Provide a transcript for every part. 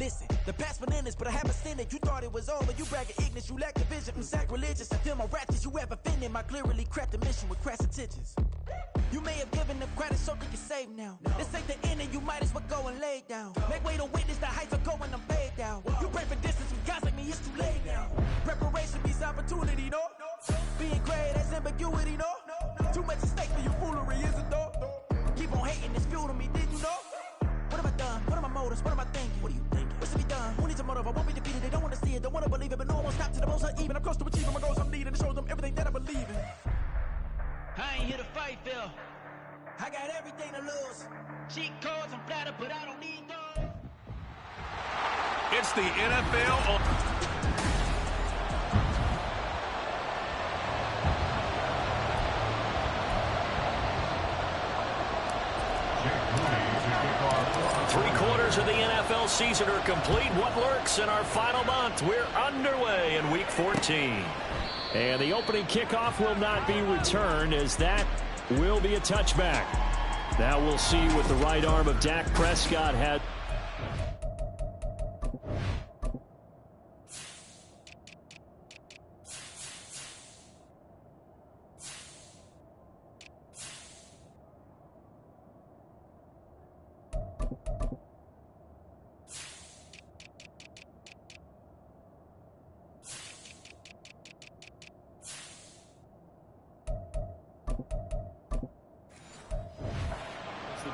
Listen, the past bananas, but I haven't seen it. You thought it was over, you bragging ignorance, you lack the vision from sacrilegious. I feel my ratchets, you have offended my clearly crafted mission with crass intentions. You may have given them credit so they can save now. This ain't the end and you might as well go and lay down. Make way to witness the heights are going, I'm paid down. You pray for distance with guys like me, it's too late now. Preparation beats opportunity, no? Being great, that's ambiguity, no? Too much at stake for your foolery, is it though? Keep on hating, it's fuel to me, did you know? What have I done? What are my motives? What am I thinking? What are you thinking? What should be done? Who needs a motive? I won't be defeated. They don't want to see it, don't want to believe it, but no one will stop to the most uneven. I'm close to achieving my goals I'm needing to show them everything that I believe in. I ain't here to fight, Phil. I got everything to lose. Cheat codes, I'm flattered, but I don't need those. It's the NFL. 3/4 of the NFL season are complete. What lurks in our final month? We're underway in Week 14. And the opening kickoff will not be returned, as that will be a touchback. Now we'll see what the right arm of Dak Prescott had.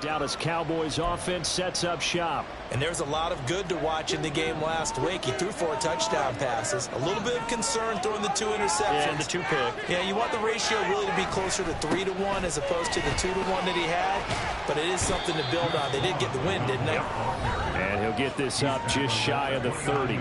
Dallas Cowboys offense sets up shop. And there's a lot of good to watch in the game last week. He threw 4 touchdown passes. A little bit of concern throwing the 2 interceptions. Yeah, and the 2 pick. Yeah, you want the ratio really to be closer to 3-1 as opposed to the 2-1 that he had. But it is something to build on. They did get the win, didn't they? Yep. And he'll get this up just shy of the 30.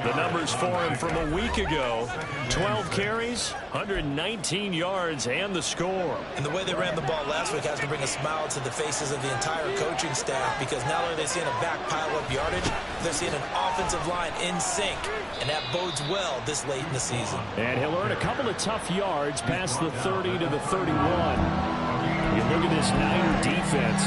The numbers for him from a week ago: 12 carries, 119 yards, and the score. And the way they ran the ball last week has to bring a smile to the faces of the entire coaching staff, because not only are they seeing a back pile up yardage, they're seeing an offensive line in sync, and that bodes well this late in the season. And he'll earn a couple of tough yards past the 30 to the 31. You look at this Niner defense.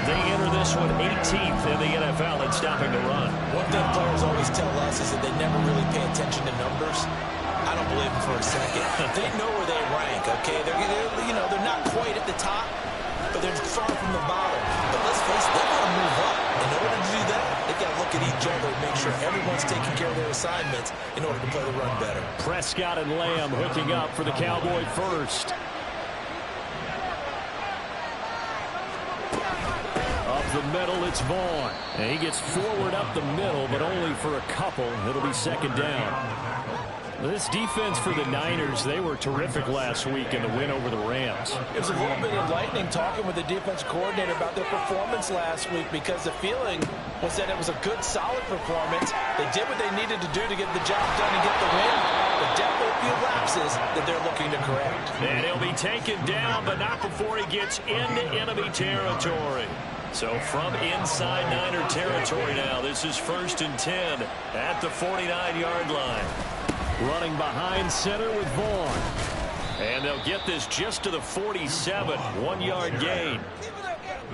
They enter this one 18th in the NFL in stopping the run. One thing players always tell us is that they never really pay attention to numbers. I don't believe them for a second. They know where they rank, okay? They're not quite at the top, but they're far from the bottom. But let's face it, they want to move up. In order to do that, they've got to look at each other and make sure everyone's taking care of their assignments in order to play the run better. Prescott and Lamb hooking up for the Cowboy first. The middle, it's Vaughn. And he gets forward up the middle, but only for a couple. It'll be second down. This defense for the Niners, they were terrific last week in the win over the Rams. It was a little bit enlightening talking with the defense coordinator about their performance last week, because the feeling was that it was a good, solid performance. They did what they needed to do to get the job done and get the win. But definitely a few lapses that they're looking to correct. And he'll be taken down, but not before he gets into enemy territory. So from inside Niner territory now, this is 1st and 10 at the 49-yard line. Running behind center with Vaughn. And they'll get this just to the 47, 1-yard gain.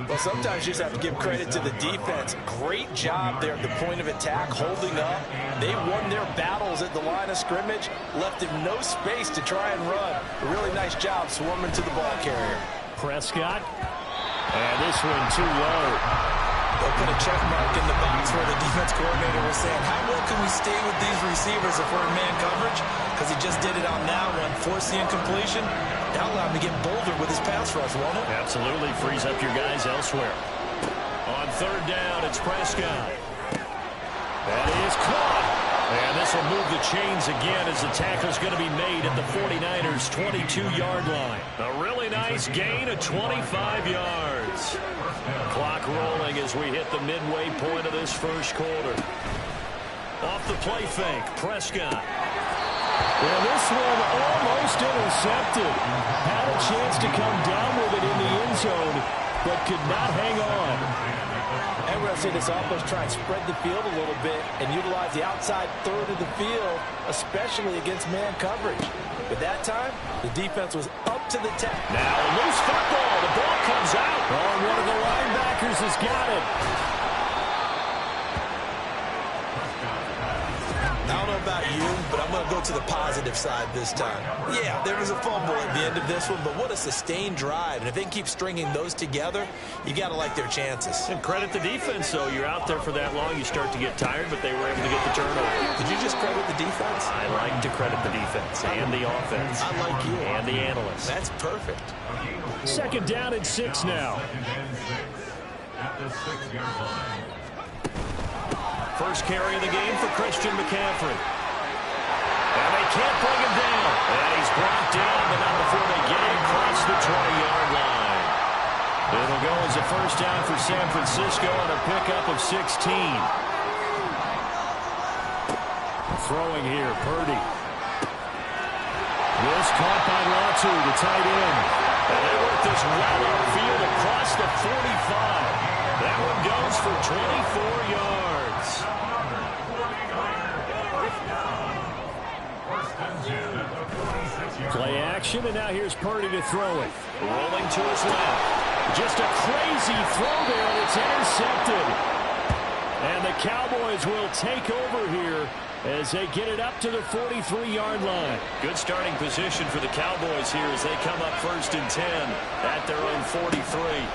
Well, sometimes you just have to give credit to the defense. Great job there at the point of attack, holding up. They won their battles at the line of scrimmage, left him no space to try and run. A really nice job swarming to the ball carrier. Prescott. And this one too low. They'll put a check mark in the box where the defense coordinator was saying, how well can we stay with these receivers if we're in man coverage? Because he just did it on that one, forced the incompletion. That'll allow him to get bolder with his pass rush, won't it? Absolutely, frees up your guys elsewhere. On 3rd down, it's Prescott. That is caught. And this will move the chains again as the tackle's going to be made at the 49ers' 22-yard line. A really nice gain of 25 yards. Clock rolling as we hit the midway point of this first quarter. Off the play fake, Prescott. Well, this one almost intercepted. Had a chance to come down with it in the end zone, but could not hang on. And we're going to see this offense try and spread the field a little bit and utilize the outside third of the field, especially against man coverage. But that time, the defense was up to the task. Now a loose football. The ball comes out. Oh, one of the linebackers has got it. I don't know about you, but I'm going to go to the positive side this time. Yeah, there was a fumble at the end of this one, but what a sustained drive. And if they can keep stringing those together, you got to like their chances. And credit the defense, though. You're out there for that long, you start to get tired, but they were able to get the turnover. Did you just credit the defense? I like to credit the defense and the offense. I like you. And the analysts. That's perfect. Second down and 6 now. At the 6-yard line. First carry of the game for Christian McCaffrey. And they can't bring him down. And he's brought down, but not before they get him across the 20-yard line. It'll go as a first down for San Francisco on a pickup of 16. Throwing here, Purdy. This caught by Latu, the tight end. And they work this well upfield across the 45. That one goes for 24 yards. Play action, and now here's Purdy to throw it. Rolling to his left. Just a crazy throw there, and it's intercepted. And the Cowboys will take over here as they get it up to the 43-yard line. Good starting position for the Cowboys here as they come up 1st and 10 at their own 43.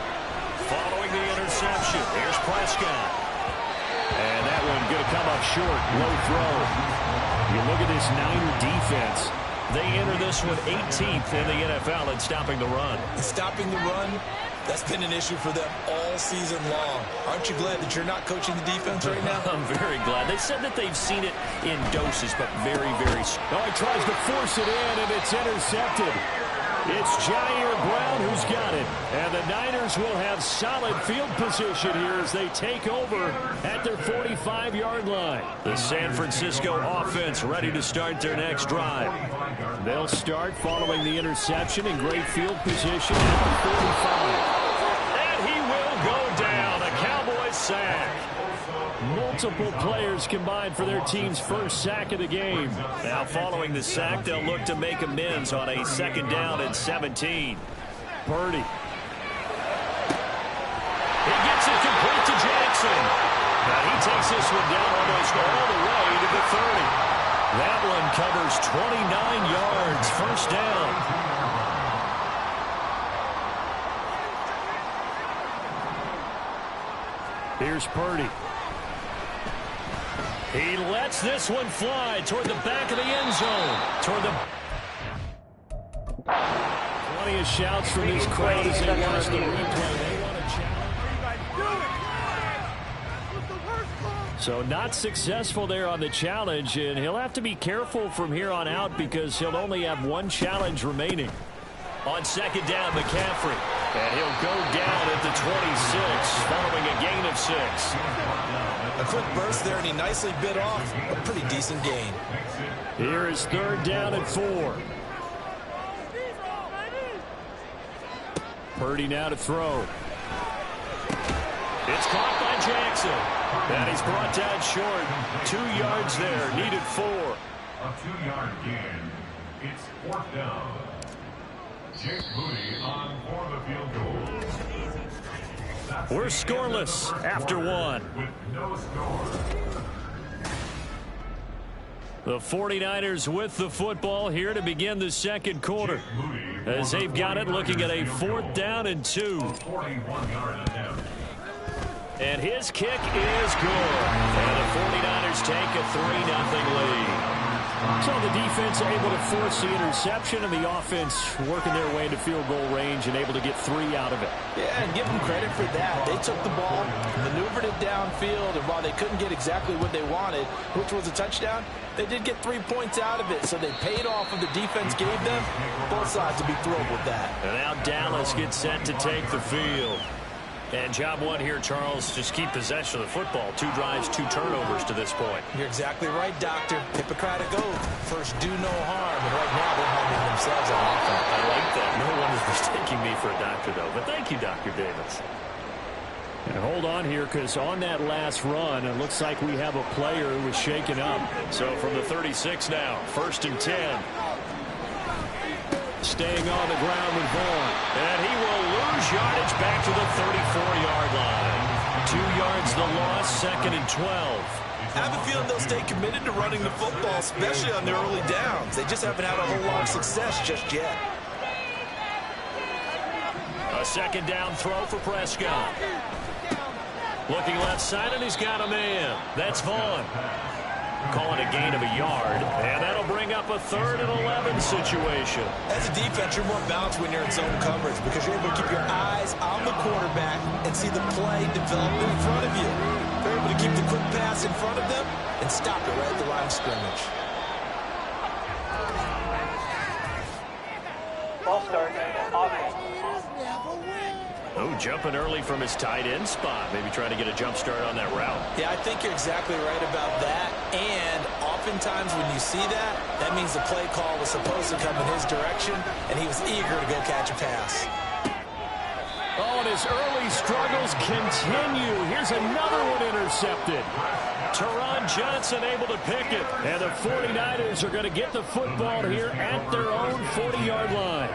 Following the interception, here's Prescott. And that one going to come up short. Low throw. You look at this Niner defense. They enter this one 18th in the NFL in stopping the run. Stopping the run, that's been an issue for them all season long. Aren't you glad that you're not coaching the defense right now? I'm very glad. They said that they've seen it in doses, but very, very slow. Oh, he tries to force it in, and it's intercepted. It's Jair Brown who's got it. And the Niners will have solid field position here as they take over at their 45-yard line. The San Francisco offense ready to start their next drive. They'll start following the interception in great field position at the 45. And he will go down. A Cowboys sack. Multiple players combined for their team's first sack of the game. Now following the sack, they'll look to make amends on a 2nd down and 17. Purdy. He gets it complete to Jackson. Now he takes this one down almost all the way to the 30. That one covers 29 yards. First down. Here's Purdy. He lets this one fly toward the back of the end zone. Plenty of shouts from this crowd as they watch the replay. They want to challenge. So not successful there on the challenge, and he'll have to be careful from here on out because he'll only have one challenge remaining. On 2nd down, McCaffrey. And he'll go down at the 26, following a gain of 6. A quick burst there, and he nicely bit off a pretty decent gain. Here is 3rd down and 4. Purdy now to throw. It's caught by Jackson. And he's brought down short. 2 yards there, needed 4. A 2-yard gain. It's 4th down. Jake Moody on for the field goal. We're scoreless after 1. With no score. The 49ers with the football here to begin the 2nd quarter. As they've got it, looking at a 4th down and 2. 41-yard attempt. And his kick is good. And the 49ers take a 3-0 lead. So the defense able to force the interception, and the offense working their way into field goal range and able to get 3 out of it. Yeah, and give them credit for that. They took the ball, maneuvered it downfield, and while they couldn't get exactly what they wanted, which was a touchdown, they did get 3 points out of it, so they paid off what the defense gave them. Both sides will be thrilled with that. And now Dallas gets set to take the field. And job 1 here, Charles, just keep possession of the football. 2 drives, 2 turnovers to this point. You're exactly right, Doctor. Hippocratic oath. First, do no harm. And right now, they're harming themselves on offense. I like that. No one is mistaking me for a doctor, though. But thank you, Dr. Davis. And hold on here, because on that last run, it looks like we have a player who was shaken up. So from the 36 now, 1st and 10. Staying on the ground with Vaughn. And he will lose yardage back to the 34-yard line. 2 yards the loss, 2nd and 12. I have a feeling they'll stay committed to running the football, especially on their early downs. They just haven't had a whole lot of success just yet. A second down throw for Prescott. Looking left side, and he's got a man. That's Vaughn. Calling a gain of a yard, and that'll bring up a 3rd and 11 situation. As a defense, you're more balanced when you're in zone coverage because you're able to keep your eyes on the quarterback and see the play develop in front of you. They're able to keep the quick pass in front of them and stop it right at the line of scrimmage. Ball start. Offense. Oh, jumping early from his tight end spot. Maybe trying to get a jump start on that route. Yeah, I think you're exactly right about that. And oftentimes when you see that, that means the play call was supposed to come in his direction, and he was eager to go catch a pass. Oh, and his early struggles continue. Here's another one intercepted. Teron Johnson able to pick it. And the 49ers are going to get the football here at their own 40-yard line.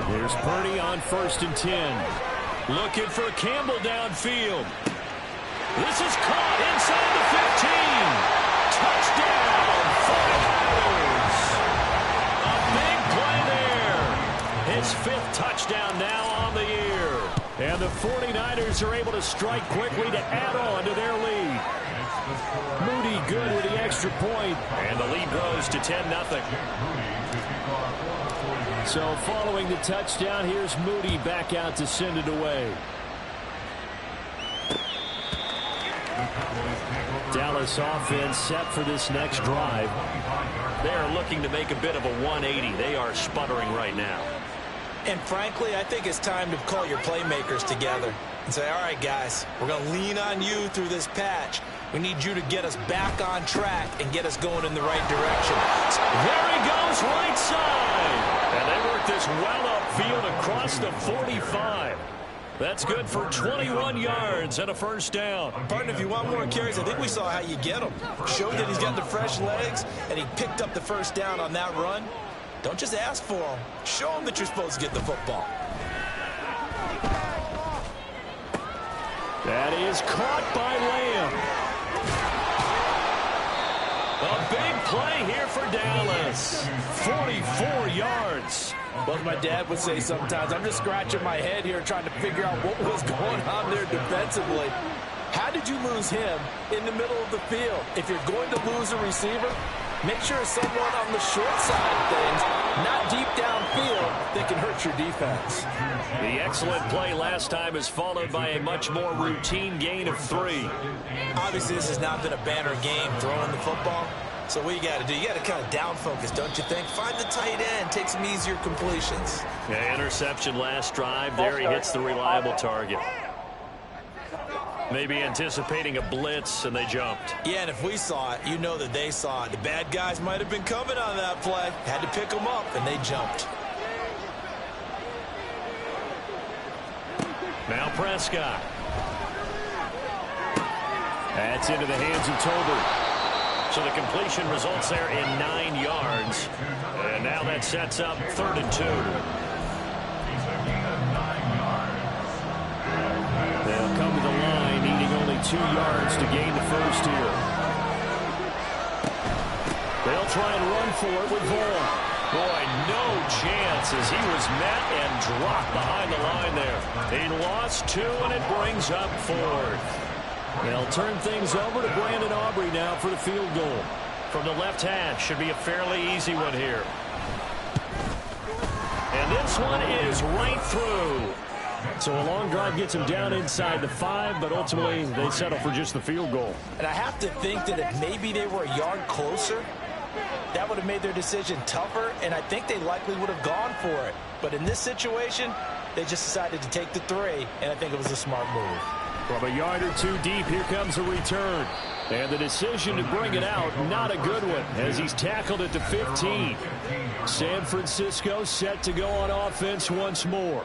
Here's Purdy on 1st and 10. Looking for Campbell downfield. This is caught inside the 15. Touchdown, 49ers. A big play there. His 5th touchdown now on the year. And the 49ers are able to strike quickly to add on to their lead. Moody good with the extra point. And the lead grows to 10-0. So following the touchdown, here's Moody back out to send it away. Dallas offense set for this next drive. They're looking to make a bit of a 180. They are sputtering right now. And frankly, I think it's time to call your playmakers together and say, all right, guys, we're going to lean on you through this patch. We need you to get us back on track and get us going in the right direction. There he goes, right side. And they work this well upfield across the 45. That's good for 21 yards and a 1st down. Partner, if you want more carries, I think we saw how you get them. Showed that he's got the fresh legs, and he picked up the 1st down on that run. Don't just ask for them. Show them that you're supposed to get the football. That is caught by Lamb. A big play here for Dallas. 44 yards. Well, as my dad would say sometimes, I'm just scratching my head here trying to figure out what was going on there defensively. How did you lose him in the middle of the field? If you're going to lose a receiver, make sure it's someone on the short side of things, not deep downfield, that can hurt your defense. The excellent play last time is followed by a much more routine gain of 3. Obviously, this has not been a banner game throwing the football. So what you got to do, you got to kind of down focus, don't you think? Find the tight end, take some easier completions. Yeah, interception last drive. There he hits the reliable target. Maybe anticipating a blitz, and they jumped. Yeah, and if we saw it, you know that they saw it. The bad guys might have been coming on that play. Had to pick them up, and they jumped. Now Prescott. That's into the hands of Tolbert. So the completion results there in 9 yards. And now that sets up 3rd and 2. They'll come to the line, needing only 2 yards to gain the 1st here. They'll try and run for it with Vaughn. Boy, no chance as he was met and dropped behind the line there. He lost 2, and it brings up 4th. They'll turn things over to Brandon Aubrey now for the field goal. From the left hash, should be a fairly easy one here. And this one is right through. So a long drive gets them down inside the 5, but ultimately they settle for just the field goal. And I have to think that if maybe they were a yard closer, that would have made their decision tougher, and I think they likely would have gone for it. But in this situation, they just decided to take the 3, and I think it was a smart move. From a yard or 2 deep, here comes a return. And the decision to bring it out, not a good one, as he's tackled at the 15. San Francisco set to go on offense once more.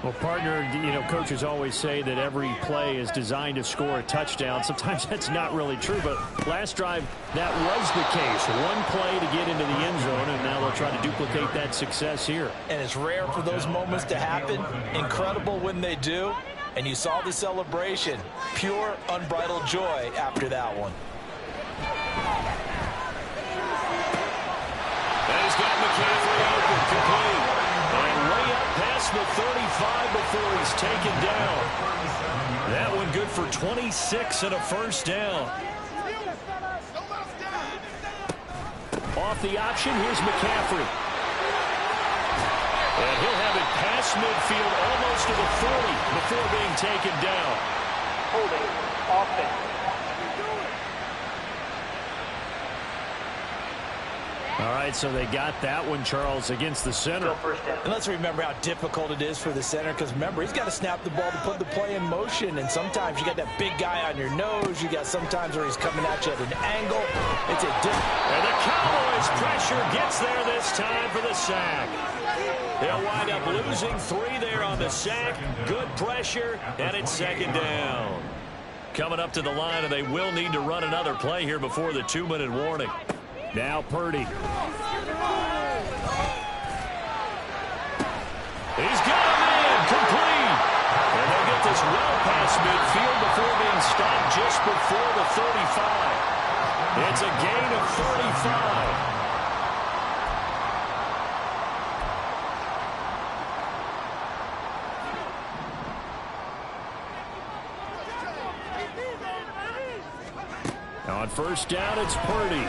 Well, partner, you know, coaches always say that every play is designed to score a touchdown. Sometimes that's not really true, but last drive, that was the case. One play to get into the end zone, and now they'll try to duplicate that success here. And it's rare for those moments to happen. Incredible when they do. And you saw the celebration. Pure, unbridled joy after that one. And he's got McCaffrey open, complete. And way up past the 35 before he's taken down. That one good for 26 and a first down. Off the option, here's McCaffrey. And he'll have it past midfield almost to the 40 before being taken down. Holding offense. All right, so they got that one, Charles, against the center. And let's remember how difficult it is for the center, because remember, he's got to snap the ball to put the play in motion, and sometimes you got that big guy on your nose. You got sometimes where he's coming at you at an angle. It's a And the Cowboys' pressure gets there this time for the sack. They'll wind up losing 3 there on the sack. Good pressure, and it's second down. Coming up to the line, and they will need to run another play here before the 2-minute warning. Now Purdy. He's got a man complete. And they'll get this well past midfield before being stopped just before the 35. It's a gain of 35. On first down, it's Purdy.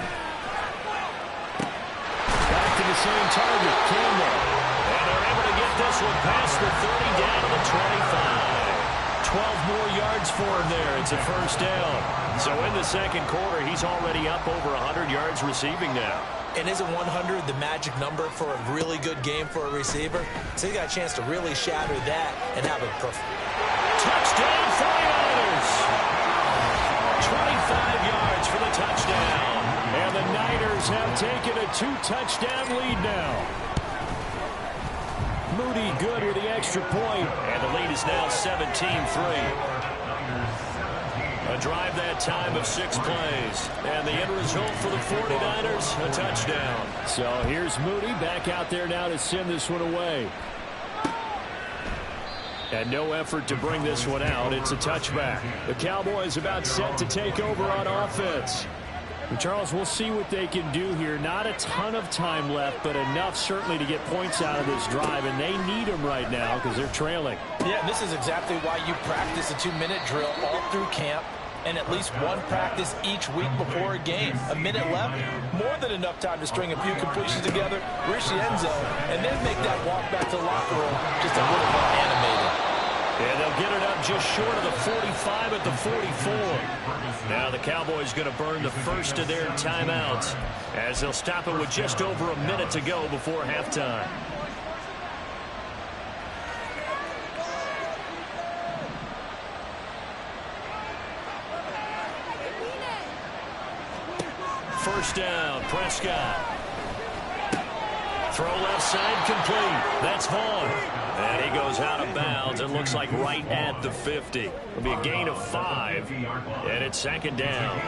Back to the same target, Campbell. And they're able to get this one past the 30 down to the 25. 12 more yards for him there. It's a first down. So in the second quarter, he's already up over 100 yards receiving now. And isn't 100 the magic number for a really good game for a receiver? So he got a chance to really shatter that and have a touchdown 49ers. 25 yards for the touchdown. And the Niners have taken a 2-touchdown lead now. Moody good with the extra point. And the lead is now 17-3. A drive that time of 6 plays. And the end result for the 49ers, a touchdown. So here's Moody back out there now to send this one away. And no effort to bring this one out. It's a touchback. The Cowboys about set to take over on offense. And Charles, we'll see what they can do here. Not a ton of time left, but enough certainly to get points out of this drive. And they need them right now because they're trailing. Yeah, this is exactly why you practice a 2-minute drill all through camp. And at least one practice each week before a game. A minute left, more than enough time to string a few completions together, reach the end zone, and then make that walk back to the locker room just a little more animated. And they'll get it up just short of the 45 at the 44. Now the Cowboys going to burn the first of their timeouts as they'll stop it with just over a minute to go before halftime. First down, Prescott. Throw left side complete. That's Vaughn. And he goes out of bounds. It looks like right at the 50. It'll be a gain of 5. And it's second down.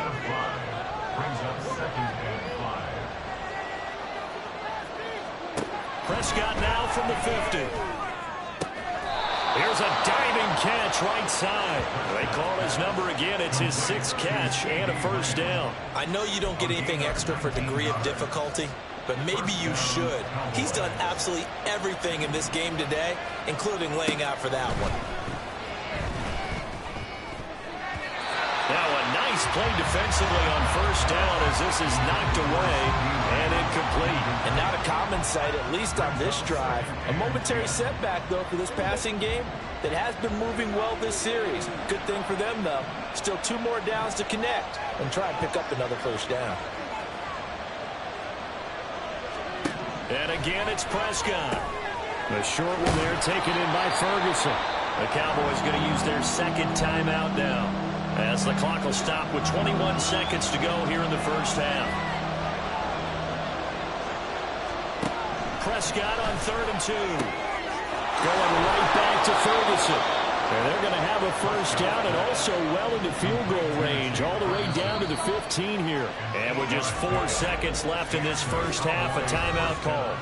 Prescott now from the 50. Here's a diving catch right side. They call his number again. It's his 6th catch and a first down. I know you don't get anything extra for degree of difficulty, but maybe you should. He's done absolutely everything in this game today, including laying out for that one. Now a nice play defensively on first down as this is knocked away and incomplete. And not a common sight, at least on this drive. A momentary setback, though, for this passing game that has been moving well this series. Good thing for them, though. Still 2 more downs to connect and try and pick up another first down. And again, it's Prescott. A short one there taken in by Ferguson. The Cowboys going to use their 2nd timeout now, as the clock will stop with 21 seconds to go here in the first half. Prescott on 3rd and 2. Going right back to Ferguson. And they're going to have a first down and also well into field goal range, all the way down to the 15 here. And with just 4 seconds left in this first half, a timeout call.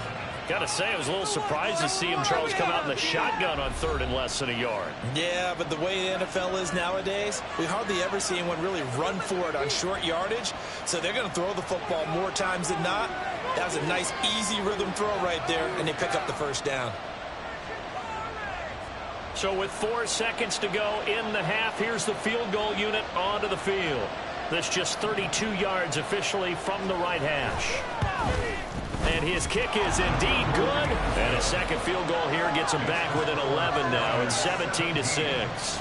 Gotta say, I was a little surprised to see him, Charles, come out in the shotgun on third and less than a yard. Yeah, but the way the NFL is nowadays, we hardly ever see anyone really run for it on short yardage. So they're going to throw the football more times than not. That was a nice, easy rhythm throw right there, and they pick up the first down. So with 4 seconds to go in the half, here's the field goal unit onto the field. That's just 32 yards officially from the right hash. And his kick is indeed good. And a second field goal here gets him back within 11 now. It's 17-6.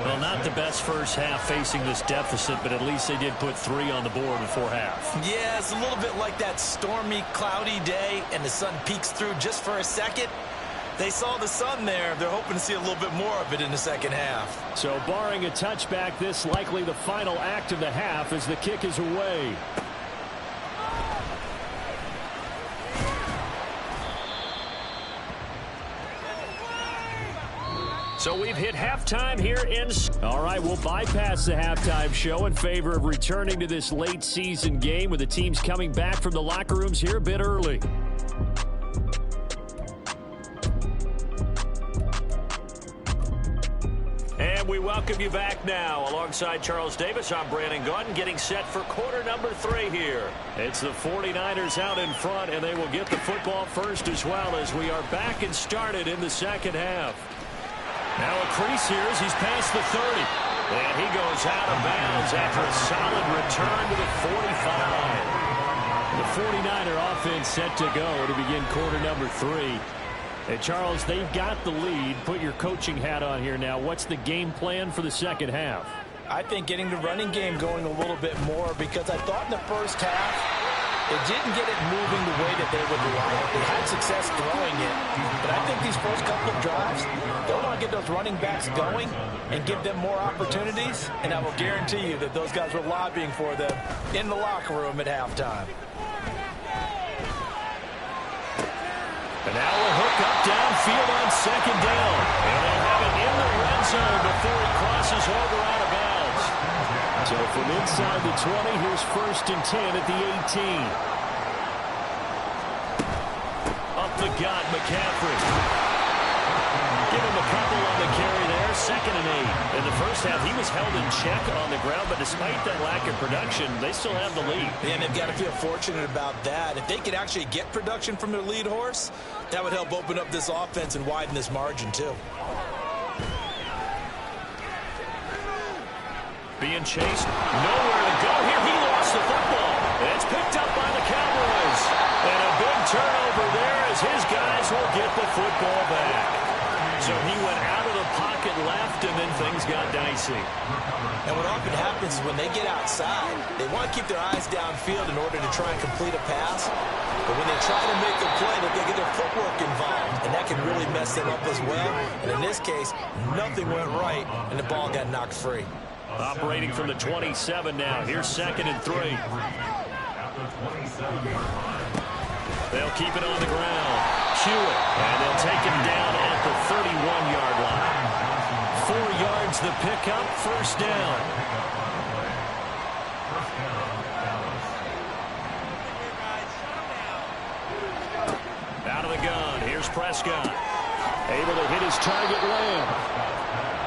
Well, not the best first half facing this deficit, but at least they did put 3 on the board before half. Yeah, it's a little bit like that stormy, cloudy day, and the sun peeks through just for a second. They saw the sun there. They're hoping to see a little bit more of it in the second half. So barring a touchback, this likely the final act of the half as the kick is away. So we've hit halftime here in... All right, we'll bypass the halftime show in favor of returning to this late season game with the teams coming back from the locker rooms here a bit early. And we welcome you back now. Alongside Charles Davis, I'm Brandon Gaudin, getting set for quarter number 3 here. It's the 49ers out in front, and they will get the football first as well as we are back and started in the second half. Now a crease here as he's past the 30. And he goes out of bounds after a solid return to the 45. The 49er offense set to go to begin quarter number 3. Hey, Charles, they've got the lead. Put your coaching hat on here now. What's the game plan for the second half? I think getting the running game going a little bit more, because I thought in the first half they didn't get it moving the way that they would like. They had success throwing it. But I think these first couple of drives, they'll want to get those running backs going and give them more opportunities. And I will guarantee you that those guys were lobbying for them in the locker room at halftime. And now a hook up downfield on second down. And they have it in the red zone before he crosses over out of bounds. So from inside the 20, here's 1st and 10 at the 18. Up the gut, McCaffrey. Give him a couple on the carry there. 2nd and 8. In the first half, he was held in check on the ground, but despite that lack of production, they still have the lead. And they've got to feel fortunate about that. If they could actually get production from their lead horse, that would help open up this offense and widen this margin, too. Being chased, nowhere to go here. He lost the football. And it's picked up by the Cowboys. And a big turnover there as his guys will get the football back. So he went out of the pocket left, and then things got dicey. And what often happens is when they get outside, they want to keep their eyes downfield in order to try and complete a pass. But when they try to make a play, they get their footwork involved, and that can really mess them up as well. And in this case, nothing went right, and the ball got knocked free. Operating from the 27 now. Here's 2nd and 3. They'll keep it on the ground. Hewitt, and they'll take him down at the 31-yard line. 4 yards the pickup, 1st down. Out of the gun, here's Prescott. Able to hit his target Lamb.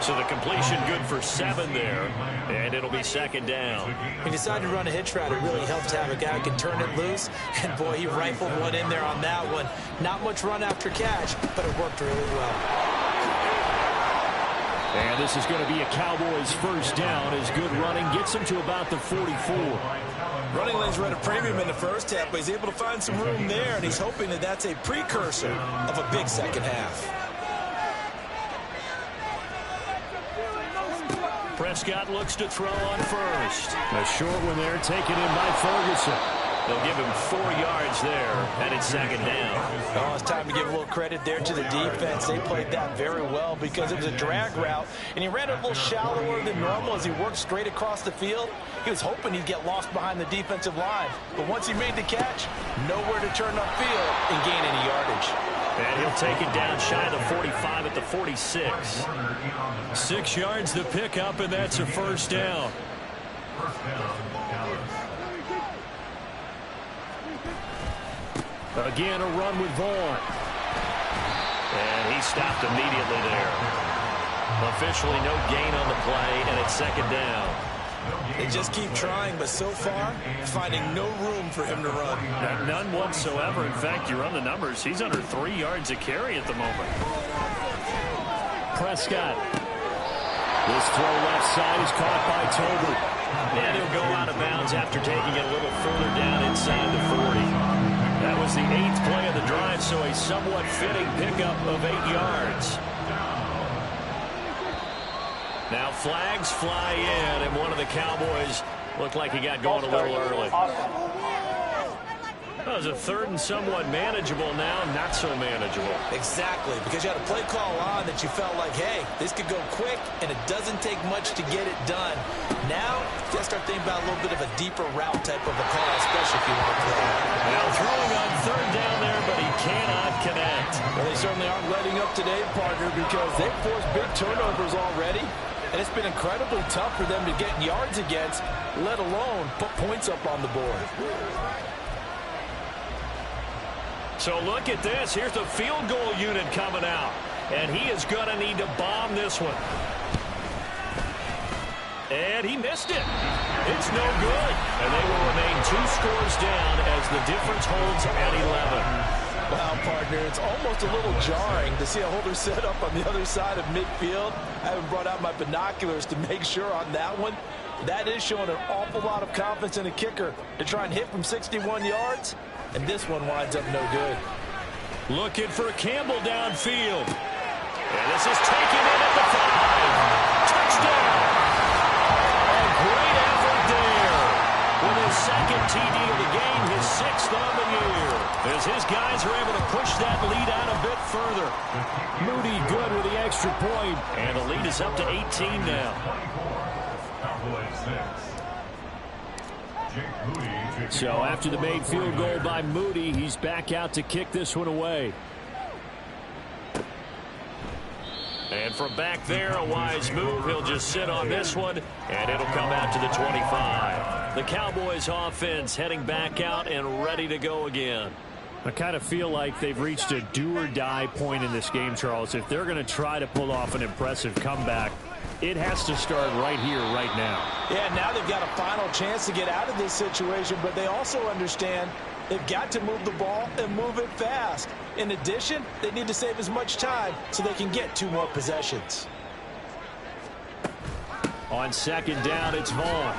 So the completion good for 7 there, and it'll be 2nd down. He decided to run a hitch route. It really helps to have a guy who can turn it loose. And, boy, he rifled one in there on that one. Not much run after catch, but it worked really well. And this is going to be a Cowboys 1st down as good running gets him to about the 44. Running lanes were at a premium in the first half, but he's able to find some room there, and he's hoping that that's a precursor of a big second half. Prescott looks to throw on first. A short one there taken in by Ferguson. They'll give him 4 yards there, and it's 2nd down. Oh, it's time to give a little credit there to the defense. They played that very well because it was a drag route, and he ran it a little shallower than normal as he worked straight across the field. He was hoping he'd get lost behind the defensive line, but once he made the catch, nowhere to turn upfield and gain any yardage. And he'll take it down shy of the 45 at the 46. 6 yards the pickup, and that's a 1st down. Again, a run with Vaughn. And he stopped immediately there. Officially no gain on the play, and it's second down. They just keep trying, but so far, finding no room for him to run. None whatsoever. In fact, you run the numbers. He's under 3 yards a carry at the moment. Prescott. This throw left side is caught by Tolbert. And he'll go out of bounds after taking it a little further down inside the 40. That was the 8th play of the drive, so a somewhat fitting pickup of 8 yards. Now flags fly in, and one of the Cowboys looked like he got going a little early. That was a third and somewhat manageable, now not so manageable. Exactly, because you had a play call on that you felt like, hey, this could go quick, and it doesn't take much to get it done. Now, you got to start thinking about a little bit of a deeper route type of a call, especially if you want to play. Now throwing on third down there, but he cannot connect. Well, they certainly aren't letting up today, partner, because they've forced big turnovers already. And it's been incredibly tough for them to get yards against, let alone put points up on the board. So look at this. Here's the field goal unit coming out. And he is going to need to bomb this one. And he missed it. It's no good. And they will remain 2 scores down as the difference holds at 11. Wow, partner, it's almost a little jarring to see a holder set up on the other side of midfield. I haven't brought out my binoculars to make sure on that one. That is showing an awful lot of confidence in a kicker to try and hit from 61 yards, and this one winds up no good. Looking for Campbell downfield. And this is taken in at the 5. Touchdown! A great effort there. With his second TD of the game, his 6th on the year. As his guys are able to push that lead out a bit further. Moody good with the extra point. And the lead is up to 18 now. So after the made field goal by Moody, he's back out to kick this one away. And from back there, a wise move. He'll just sit on this one, and it'll come out to the 25. The Cowboys offense heading back out and ready to go again. I kind of feel like they've reached a do-or-die point in this game, Charles. If they're going to try to pull off an impressive comeback, it has to start right here, right now. Yeah, now they've got a final chance to get out of this situation, but they also understand they've got to move the ball and move it fast. In addition, they need to save as much time so they can get 2 more possessions. On second down, it's Vaughn.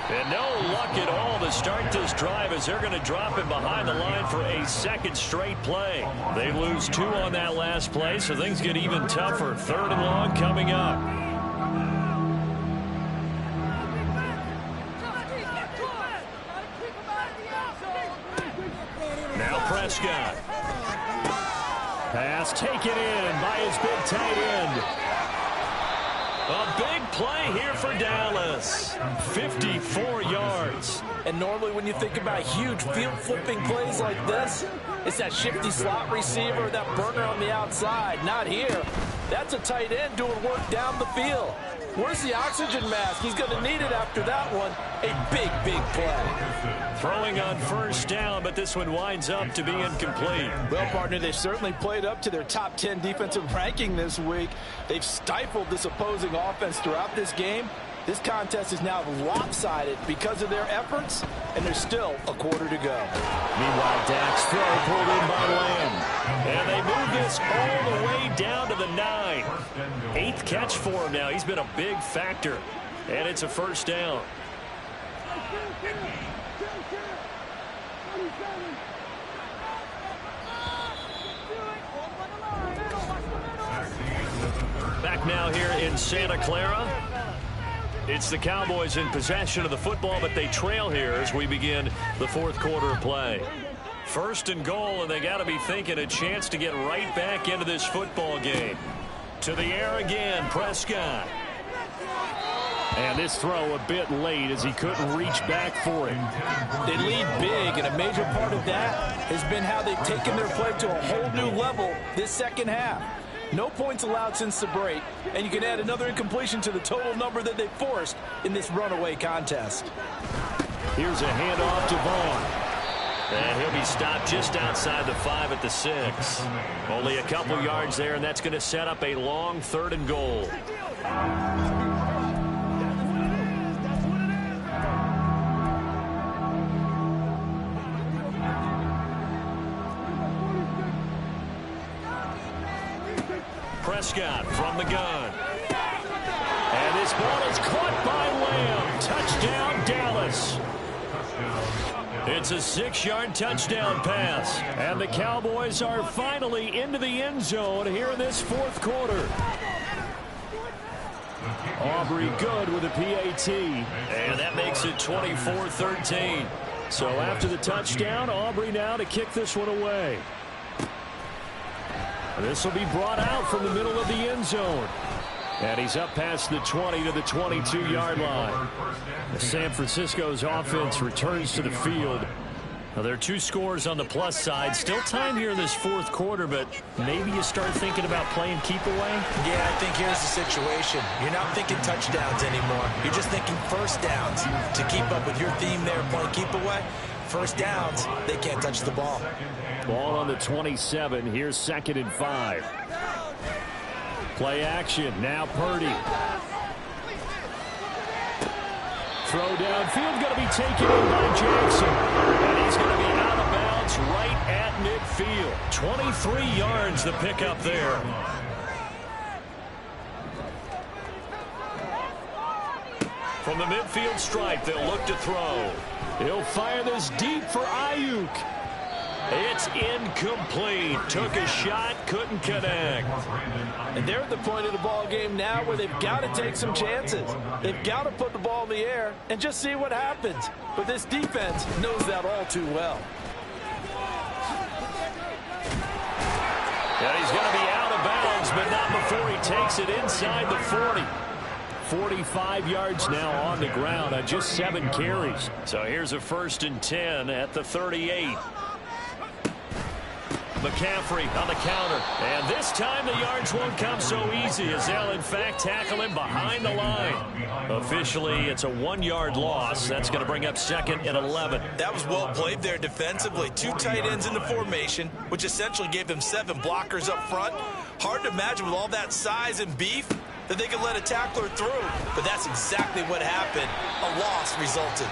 And no luck at all to start this drive as they're going to drop him behind the line for a second straight play. They lose 2 on that last play, so things get even tougher. 3rd and long coming up. Now Prescott. Pass taken in by his big tight end. A big play here for Dallas. 54 yards. And normally when you think about huge field-flipping plays like this, it's that shifty slot receiver, that burner on the outside. Not here. That's a tight end doing work down the field. Where's the oxygen mask? He's going to need it after that one. A big, big play. Throwing on first down, but this one winds up to be incomplete. Well, partner, they've certainly played up to their top 10 defensive ranking this week. They've stifled this opposing offense throughout this game. This contest is now lopsided because of their efforts, and there's still a quarter to go. Meanwhile, Dak's throw pulled in by Lamb. And they move this all the way down to the 9. 8th catch for him now. He's been a big factor. And it's a first down. Back now here in Santa Clara. It's the Cowboys in possession of the football, but they trail here as we begin the 4th quarter of play. 1st and goal, and they got to be thinking a chance to get right back into this football game. To the air again, Prescott. And this throw a bit late as he couldn't reach back for it. They lead big, and a major part of that has been how they've taken their play to a whole new level this second half. No points allowed since the break, and you can add another incompletion to the total number that they forced in this runaway contest. Here's a handoff to Vaughn. And he'll be stopped just outside the 5 at the 6. Only a couple yards there, and that's going to set up a long 3rd and goal. Prescott from the gun. And this ball is caught by Lamb. Touchdown, Dallas. It's a 6-yard touchdown pass. And the Cowboys are finally into the end zone here in this 4th quarter. Aubrey good with a PAT. And that makes it 24-13. So after the touchdown, Aubrey now to kick this one away. This will be brought out from the middle of the end zone. And he's up past the 20 to the 22-yard line. San Francisco's offense returns to the field. Now, there are 2 scores on the plus side. Still time here in this 4th quarter, but maybe you start thinking about playing keep away? Yeah, I think here's the situation. You're not thinking touchdowns anymore. You're just thinking first downs. To keep up with your theme there, playing keep away, first downs, they can't touch the ball. Ball on the 27. Here's 2nd and 5. Play action. Now Purdy. Throw downfield going to be taken in by Jackson. And he's going to be out of bounds right at midfield. 23 yards the pickup there. From the midfield stripe, they'll look to throw. He'll fire this deep for Ayuk. It's incomplete. Took a shot, couldn't connect. And they're at the point of the ball game now where they've got to take some chances. They've got to put the ball in the air and just see what happens. But this defense knows that all too well. And he's going to be out of bounds, but not before he takes it inside the 40. 45 yards now on the ground on just 7 carries. So here's a 1st and 10 at the 38. McCaffrey on the counter. And this time the yards won't come so easy as they'll, in fact, tackle him behind the line. Officially, it's a 1-yard loss. That's going to bring up 2nd and 11. That was well played there defensively. 2 tight ends in the formation, which essentially gave them 7 blockers up front. Hard to imagine with all that size and beef that they could let a tackler through. But that's exactly what happened. A loss resulted.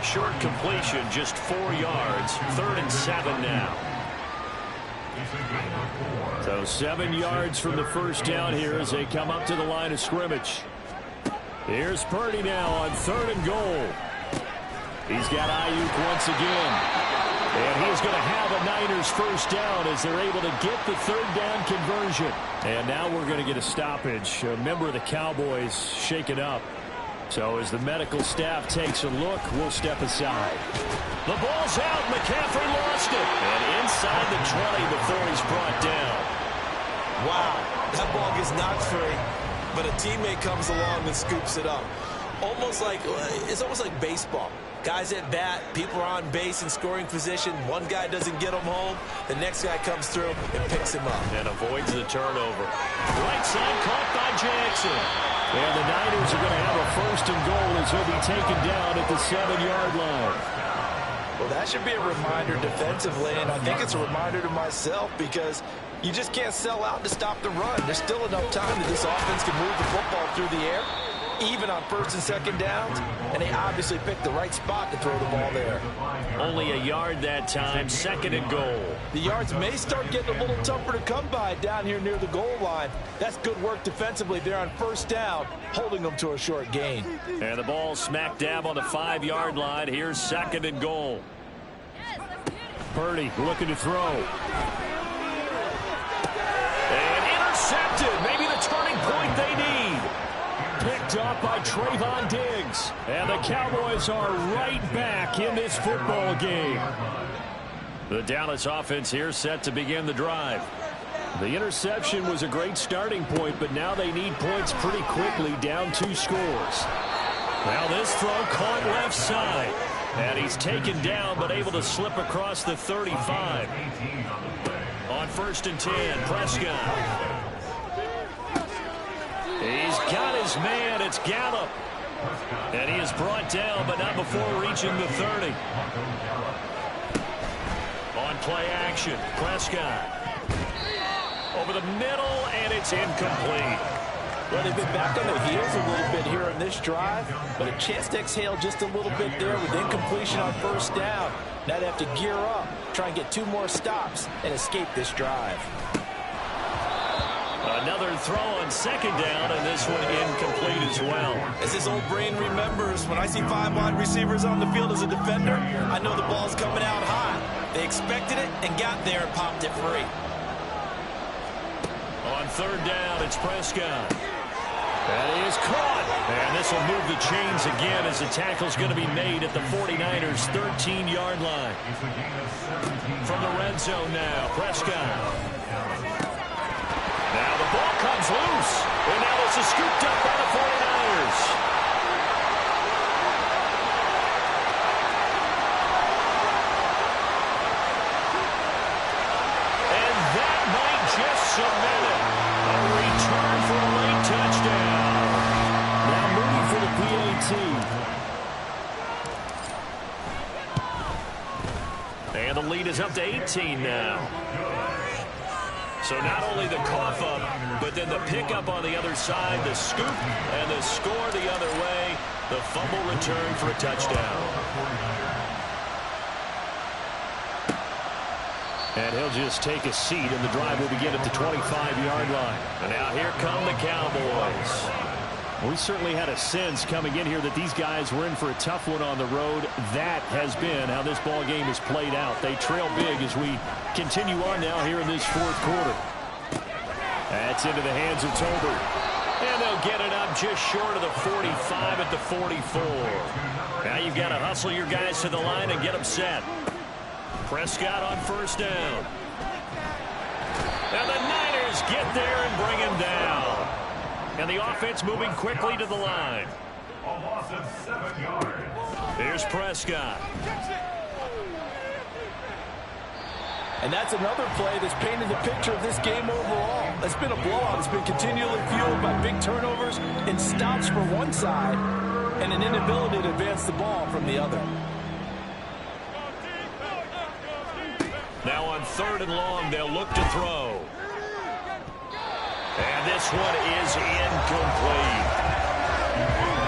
Short completion, just 4 yards. 3rd and 7 now. So 7 yards from the first down here as they come up to the line of scrimmage. Here's Purdy now on 3rd and goal. He's got Ayuk once again. And he's going to have a Niners first down as they're able to get the 3rd down conversion. And now we're going to get a stoppage. A member of the Cowboys shaken up. So as the medical staff takes a look, we'll step aside. The ball's out. McCaffrey lost it. And inside the 20 before he's brought down. Wow, that ball gets knocked free, but a teammate comes along and scoops it up. It's almost like baseball. Guys at bat, people are on base in scoring position. One guy doesn't get him home. The next guy comes through and picks him up. And avoids the turnover. Right side caught by Jackson. And the Niners are going to have a 1st and goal as he'll be taken down at the 7-yard line. Well, that should be a reminder defensively, and I think it's a reminder to myself because you just can't sell out to stop the run. There's still enough time that this offense can move the football through the air, even on 1st and 2nd downs, and they obviously picked the right spot to throw the ball there. Only a yard that time, 2nd and goal. The yards may start getting a little tougher to come by down here near the goal line. That's good work defensively there on 1st down, holding them to a short gain. And the ball smack dab on the 5-yard line. Here's 2nd and goal. Purdy looking to throw. And intercepted. Maybe the turning point they need. Picked up by Trayvon Diggs. And the Cowboys are right back in this football game. The Dallas offense here set to begin the drive. The interception was a great starting point, but now they need points pretty quickly, down 2 scores. Now this throw caught left side. And he's taken down, but able to slip across the 35. On 1st and 10, Prescott. He's got his man. It's Gallup. And he is brought down, but not before reaching the 30. play action. Prescott. Over the middle, and it's incomplete. Well, they've been back on their heels a little bit here in this drive, but a chance to exhale just a little bit there with incompletion on first down. Now they have to gear up, try and get 2 more stops, and escape this drive. Another throw on second down, and this one incomplete as well. As his old brain remembers, when I see 5 wide receivers on the field as a defender, I know the ball's coming out high. They expected it and got there and popped it free. On third down, it's Prescott. That is caught. And this will move the chains again as the tackle's going to be made at the 49ers' 13-yard line. From the red zone now, Prescott. Now the ball comes loose. And now this is scooped up by the 49ers. And that might just cement it. A return for a late touchdown. Now moving for the PAT. And the lead is up to 18 now. So not only the cough up, but then the pickup on the other side, the scoop, and the score the other way. The fumble return for a touchdown. And he'll just take a seat, and the drive will begin at the 25-yard line. And now here come the Cowboys. We certainly had a sense coming in here that these guys were in for a tough one on the road. That has been how this ball game has played out. They trail big as we continue on now here in this fourth quarter. That's into the hands of Tolbert. And they'll get it up just short of the 45 at the 44. Now you've got to hustle your guys to the line and get them set. Prescott on first down. And the Niners get there and bring him down. And the offense moving quickly to the line. A loss of 7 yards. Here's Prescott. And that's another play that's painted the picture of this game overall. It's been a blowout. It's been continually fueled by big turnovers and stops for one side and an inability to advance the ball from the other. Now on third and long, they'll look to throw. And this one is incomplete.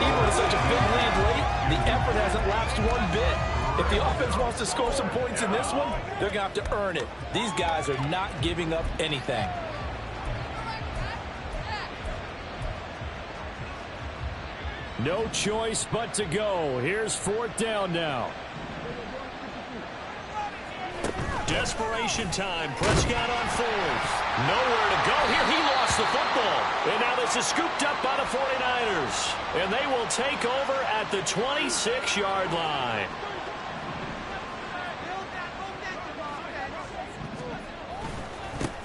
Even with such a big lead late, the effort hasn't lapsed one bit. If the offense wants to score some points in this one, they're going to have to earn it. These guys are not giving up anything. No choice but to go. Here's fourth down now. Desperation time. Prescott on fourth. Nowhere to go here. He lost the football. And now this is scooped up by the 49ers. And they will take over at the 26-yard line.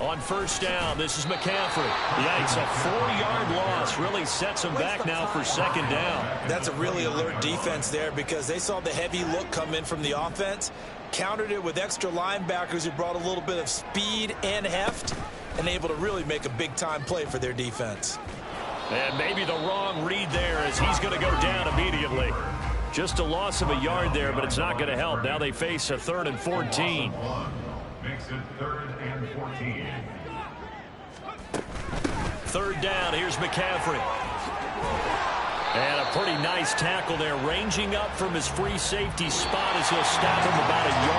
On first down, this is McCaffrey. Yikes, a 4-yard loss really sets him back now for second down. That's a really alert defense there because they saw the heavy look come in from the offense, countered it with extra linebackers who brought a little bit of speed and heft, and able to really make a big-time play for their defense. And maybe the wrong read there as he's going to go down immediately. Just a loss of a yard there, but it's not going to help. Now they face a 3rd and 14. Makes it 3rd and 14. Third down, here's McCaffrey. And a pretty nice tackle there, ranging up from his free safety spot as he'll stop him about a yard.